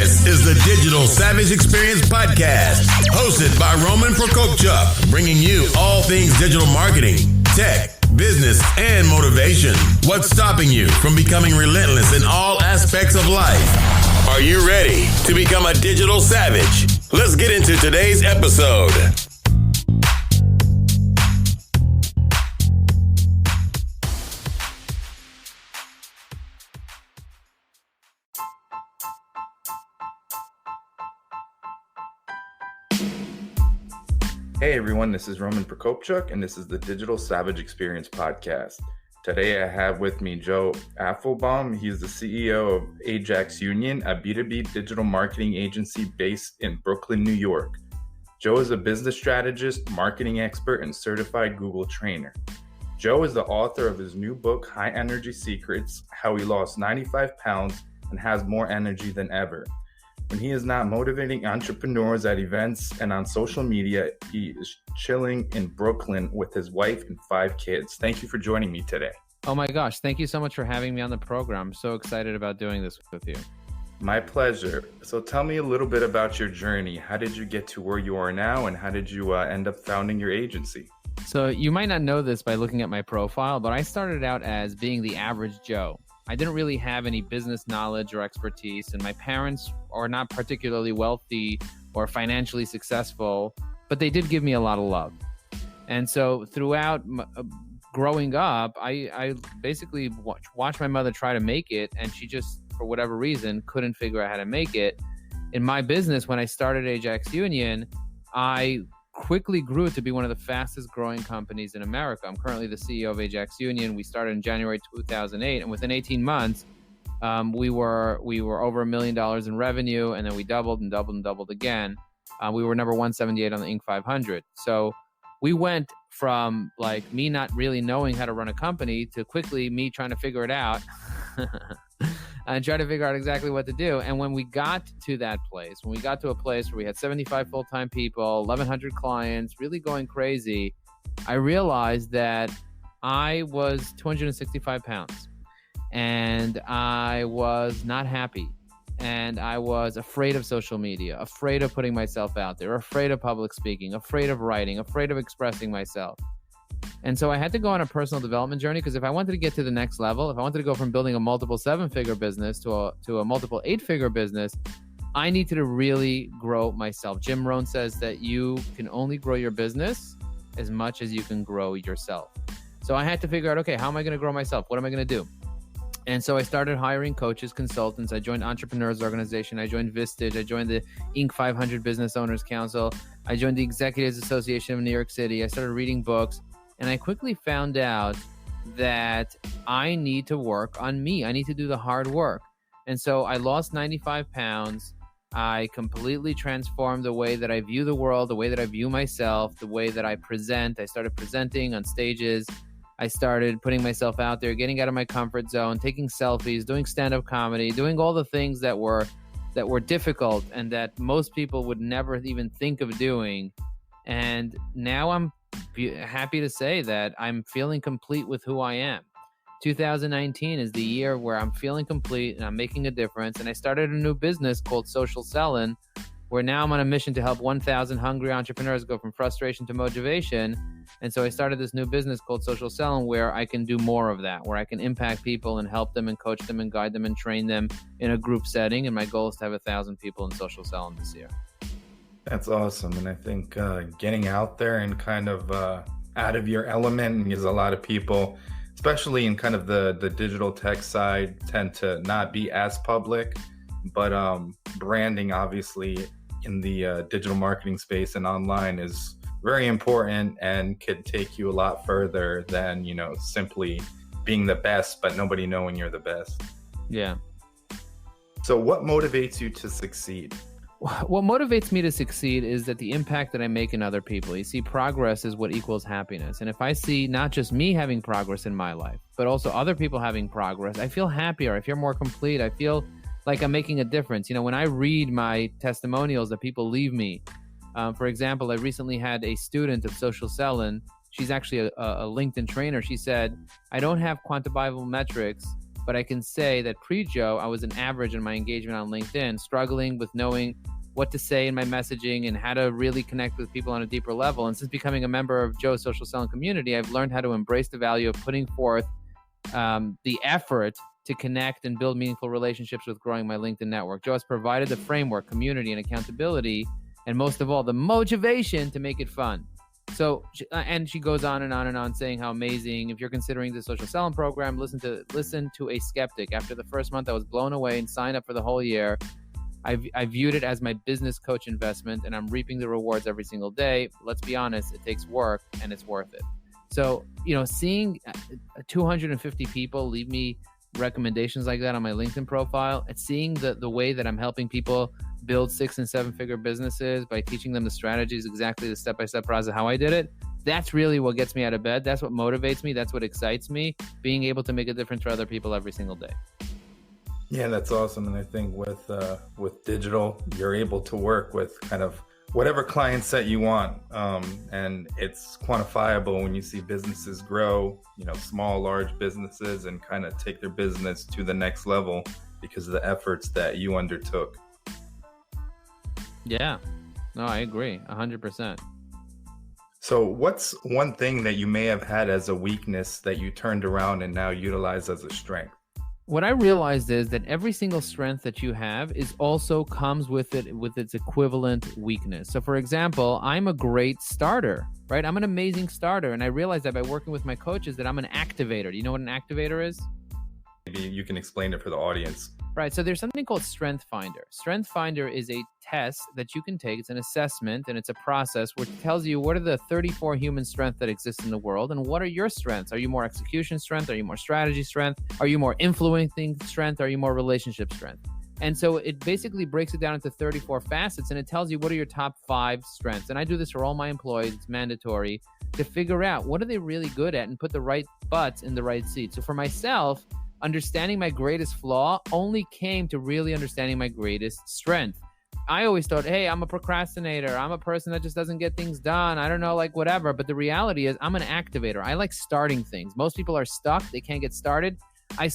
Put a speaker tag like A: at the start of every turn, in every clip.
A: This is the Digital Savage Experience Podcast, hosted by Roman Prokopchuk, bringing you all things digital marketing, tech, business, and motivation. What's stopping you from becoming relentless in all aspects of life? Are you ready to become a digital savage? Let's get into today's episode.
B: Hey everyone, this is Roman Prokopchuk, and this is the Digital Savage Experience Podcast. Today I have with me Joe Apfelbaum. He's the CEO of Ajax Union, a B2B digital marketing agency based in Brooklyn, New York. Joe is a business strategist, marketing expert, and certified Google trainer. Joe is the author of his new book, High Energy Secrets: How He Lost 95 Pounds and Has More Energy Than Ever. When he is not motivating entrepreneurs at events and on social media, he is chilling in Brooklyn with his wife and 5 kids. Thank you for joining me today.
C: Oh my gosh, thank you so much for having me on the program. I'm so excited about doing this with you.
B: My pleasure. So tell me a little bit about your journey. How did you get to where you are now, and how did you end up founding your agency?
C: So you might not know this by looking at my profile, but I started out as being the average Joe. I didn't really have any business knowledge or expertise, and my parents are not particularly wealthy or financially successful, but they did give me a lot of love. And so throughout growing up, I basically watched my mother try to make it, and she just, for whatever reason, couldn't figure out how to make it. In my business, when I started Ajax Union, I quickly grew to be one of the fastest growing companies in America. I'm currently the CEO of Ajax Union. We started in January 2008, and within 18 months, we were over $1 million in revenue, and then we doubled and doubled and doubled again. We were number 178 on the Inc. 500. So we went from like me not really knowing how to run a company to quickly me trying to figure it out and try to figure out exactly what to do. And when we got to that place, when we got to a place where we had 75 full-time people, 1,100 clients, really going crazy, I realized that I was 265 pounds and I was not happy. And I was afraid of social media, afraid of putting myself out there, afraid of public speaking, afraid of writing, afraid of expressing myself. And so I had to go on a personal development journey, because if I wanted to get to the next level, if I wanted to go from building a multiple 7-figure business to a multiple 8-figure business, I needed to really grow myself. Jim Rohn says that you can only grow your business as much as you can grow yourself. So I had to figure out, okay, how am I going to grow myself? What am I going to do? And so I started hiring coaches, consultants. I joined Entrepreneurs Organization. I joined Vistage. I joined the Inc. 500 Business Owners Council. I joined the Executives Association of New York City. I started reading books. And I quickly found out that I need to work on me. I need to do the hard work. And so I lost 95 pounds. I completely transformed the way that I view the world, the way that I view myself, the way that I present. I started presenting on stages. I started putting myself out there, getting out of my comfort zone, taking selfies, doing stand-up comedy, doing all the things that were difficult and that most people would never even think of doing. And now I'm happy to say that I'm feeling complete with who I am. 2019 is the year where I'm feeling complete and I'm making a difference. And I started a new business called Social Selling, where now I'm on a mission to help 1,000 hungry entrepreneurs go from frustration to motivation. And so I started this new business called Social Selling, where I can do more of that, where I can impact people and help them and coach them and guide them and train them in a group setting. And my goal is to have 1,000 people in Social Selling this year.
B: That's awesome. And I think getting out there and kind of out of your element, because a lot of people, especially in kind of the digital tech side, tend to not be as public, but branding obviously in the digital marketing space and online is very important and could take you a lot further than, simply being the best, but nobody knowing you're the best.
C: Yeah.
B: So what motivates you to succeed?
C: What motivates me to succeed is that the impact that I make in other people. You see, progress is what equals happiness. And if I see not just me having progress in my life, but also other people having progress, I feel happier. I feel more complete. I feel like I'm making a difference. When I read my testimonials that people leave me, for example, I recently had a student of Social Selling. She's actually a LinkedIn trainer. She said, I don't have quantifiable metrics, but I can say that pre-Joe, I was an average in my engagement on LinkedIn, struggling with knowing what to say in my messaging and how to really connect with people on a deeper level. And since becoming a member of Joe's social selling community, I've learned how to embrace the value of putting forth the effort to connect and build meaningful relationships with growing my LinkedIn network. Joe has provided the framework, community, and accountability, and most of all, the motivation to make it fun. So, and she goes on and on and on saying how amazing. If you're considering the social selling program, listen to a skeptic. After the first month, I was blown away and signed up for the whole year. I viewed it as my business coach investment, and I'm reaping the rewards every single day. Let's be honest, it takes work and it's worth it. So, seeing 250 people leave me recommendations like that on my LinkedIn profile, and seeing the way that I'm helping people build 6- and 7-figure businesses by teaching them the strategies, exactly the step-by-step process, how I did it, that's really what gets me out of bed. That's what motivates me. That's what excites me, being able to make a difference for other people every single day.
B: Yeah, that's awesome. And I think with digital, you're able to work with kind of whatever client set you want. And it's quantifiable when you see businesses grow, small, large businesses, and kind of take their business to the next level because of the efforts that you undertook.
C: Yeah, no, I agree 100%.
B: So what's one thing that you may have had as a weakness that you turned around and now utilize as a strength?
C: What I realized is that every single strength that you have also comes with its equivalent weakness. So for example, I'm a great starter, right? I'm an amazing starter. And I realized that by working with my coaches that I'm an activator. Do you know what an activator is?
B: Maybe you can explain it for the audience.
C: Right. So there's something called Strength Finder. Strength Finder is a test that you can take. It's an assessment and it's a process which tells you what are the 34 human strengths that exist in the world and what are your strengths. Are you more execution strength? Are you more strategy strength? Are you more influencing strength? Are you more relationship strength? And so it basically breaks it down into 34 facets and it tells you what are your top 5 strengths. And I do this for all my employees. It's mandatory to figure out what are they really good at and put the right butts in the right seats. So for myself, understanding my greatest flaw only came to really understanding my greatest strength. I always thought, hey, I'm a procrastinator. I'm a person that just doesn't get things done. I don't know, like whatever. But the reality is I'm an activator. I like starting things. Most people are stuck. They can't get started.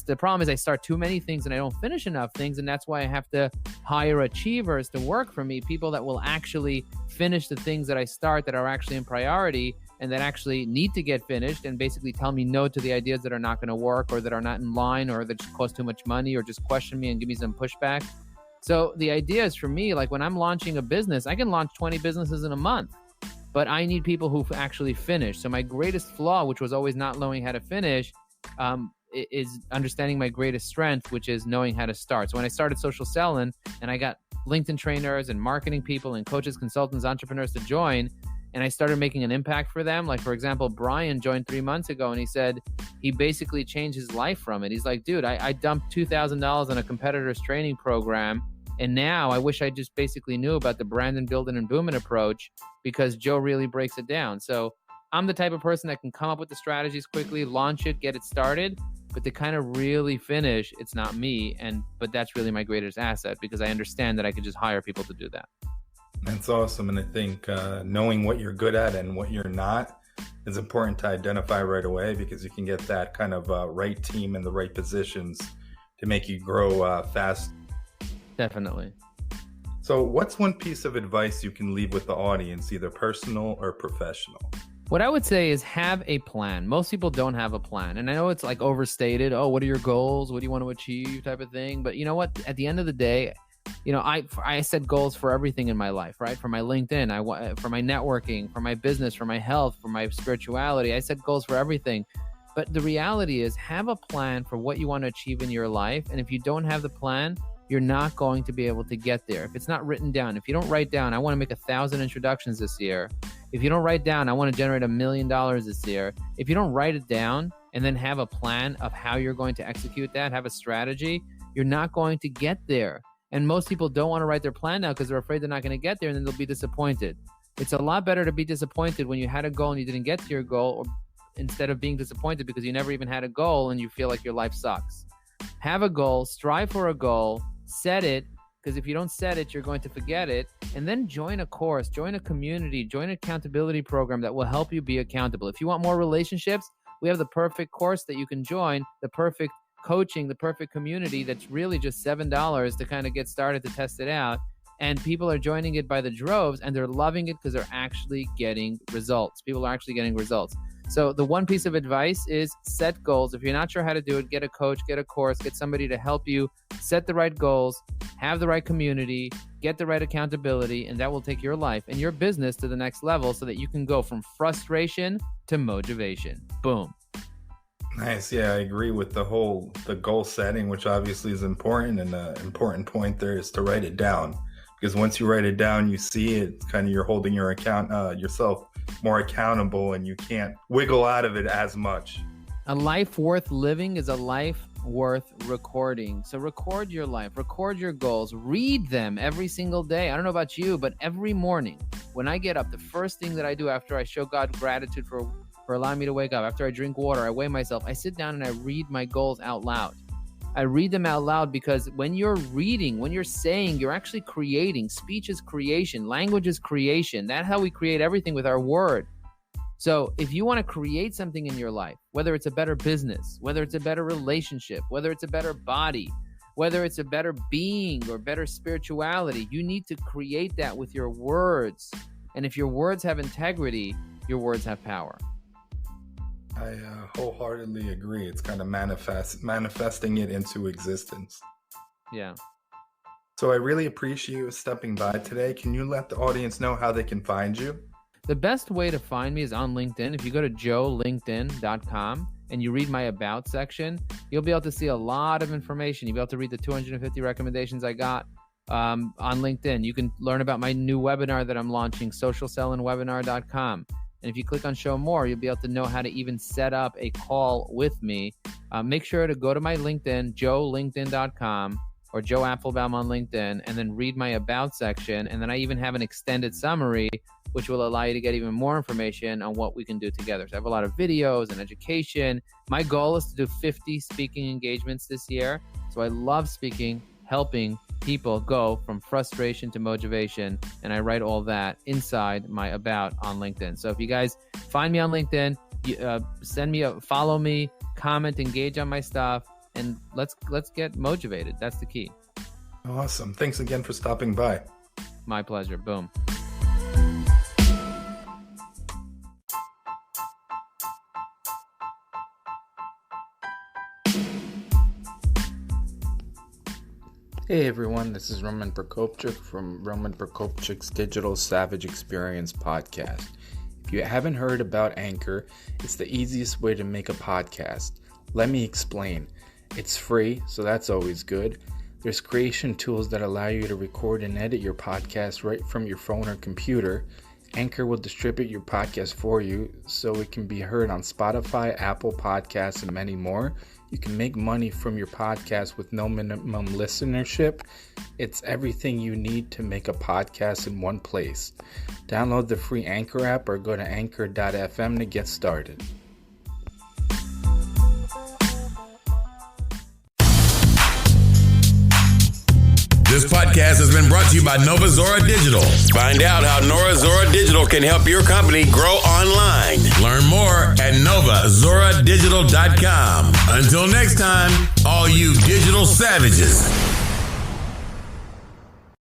C: The problem is I start too many things and I don't finish enough things. And that's why I have to hire achievers to work for me, people that will actually finish the things that I start that are actually in priority and that actually need to get finished and basically tell me no to the ideas that are not going to work or that are not in line or that just cost too much money or just question me and give me some pushback. So the idea is for me, like when I'm launching a business, I can launch 20 businesses in a month, but I need people who actually finish. So my greatest flaw, which was always not knowing how to finish, is understanding my greatest strength, which is knowing how to start. So when I started social selling and I got LinkedIn trainers and marketing people and coaches, consultants, entrepreneurs to join, and I started making an impact for them. Like, for example, Brian joined 3 months ago and he said he basically changed his life from it. He's like, dude, I dumped $2,000 on a competitor's training program. And now I wish I just basically knew about the Brandon, Building, and Booming approach because Joe really breaks it down. So I'm the type of person that can come up with the strategies quickly, launch it, get it started. But to kind of really finish, it's not me. But that's really my greatest asset because I understand that I could just hire people to do that.
B: That's awesome. And I think knowing what you're good at and what you're not is important to identify right away because you can get that kind of right team in the right positions to make you grow fast.
C: Definitely.
B: So what's one piece of advice you can leave with the audience, either personal or professional?
C: What I would say is have a plan. Most people don't have a plan. And I know it's like overstated. Oh, what are your goals? What do you want to achieve type of thing? But you know what? At the end of the day, I set goals for everything in my life, right? For my LinkedIn, for my networking, for my business, for my health, for my spirituality. I set goals for everything. But the reality is have a plan for what you want to achieve in your life. And if you don't have the plan, you're not going to be able to get there. If it's not written down, if you don't write down, I want to make 1,000 introductions this year. If you don't write down, I want to generate $1 million this year. If you don't write it down and then have a plan of how you're going to execute that, have a strategy, you're not going to get there. And most people don't want to write their plan down because they're afraid they're not going to get there and then they'll be disappointed. It's a lot better to be disappointed when you had a goal and you didn't get to your goal or instead of being disappointed because you never even had a goal and you feel like your life sucks. Have a goal, strive for a goal, set it, because if you don't set it, you're going to forget it. And then join a course, join a community, join an accountability program that will help you be accountable. If you want more relationships, we have the perfect course that you can join, the perfect coaching the perfect community that's really just $7 to kind of get started to test it out. And people are joining it by the droves, and they're loving it because they're actually getting results. People are actually getting results. So the one piece of advice is set goals. If you're not sure how to do it, get a coach, get a course, get somebody to help you set the right goals, have the right community, get the right accountability, and that will take your life and your business to the next level so that you can go from frustration to motivation. Boom.
B: Nice. Yeah, I agree with the goal setting, which obviously is important. And the important point there is to write it down. Because once you write it down, you see it, kind of you're holding yourself more accountable, and you can't wiggle out of it as much.
C: A life worth living is a life worth recording. So record your life, record your goals, read them every single day. I don't know about you, but every morning when I get up, the first thing that I do after I show God gratitude for allowing me to wake up, after I drink water, I weigh myself, I sit down and I read my goals out loud. I read them out loud because when you're reading, when you're saying, you're actually creating. Speech is creation. Language is creation. That's how we create everything, with our word. So if you want to create something in your life, whether it's a better business, whether it's a better relationship, whether it's a better body, whether it's a better being or better spirituality, you need to create that with your words. And if your words have integrity, your words have power.
B: I wholeheartedly agree. It's kind of manifesting it into existence.
C: Yeah.
B: So I really appreciate you stepping by today. Can you let the audience know how they can find you?
C: The best way to find me is on LinkedIn. If you go to joelinkedin.com and you read my About section, you'll be able to see a lot of information. You'll be able to read the 250 recommendations I got on LinkedIn. You can learn about my new webinar that I'm launching, socialsellandwebinar.com. And if you click on show more, you'll be able to know how to even set up a call with me. Make sure to go to my LinkedIn, joelinkedin.com, or Joe Apfelbaum on LinkedIn, and then read my About section. And then I even have an extended summary, which will allow you to get even more information on what we can do together. So I have a lot of videos and education. My goal is to do 50 speaking engagements this year. So I love speaking, helping people go from frustration to motivation, and I write all that inside my About on LinkedIn. So if you guys find me on LinkedIn, send me follow me, comment, engage on my stuff, and let's get motivated. That's the key.
B: Awesome. Thanks again for stopping by.
C: My pleasure. Boom.
B: Hey everyone, this is Roman Prokopchuk from Roman Prokopchuk's Digital Savage Experience podcast. If you haven't heard about Anchor, it's the easiest way to make a podcast. Let me explain. It's free, so that's always good. There's creation tools that allow you to record and edit your podcast right from your phone or computer. Anchor will distribute your podcast for you so it can be heard on Spotify, Apple Podcasts, and many more. You can make money from your podcast with no minimum listenership. It's everything you need to make a podcast in one place. Download the free Anchor app or go to anchor.fm to get started.
A: This podcast has been brought to you by Nova Zora Digital. Find out how Nova Zora Digital can help your company grow online. Learn more at novazoradigital.com. Until next time, all you digital savages.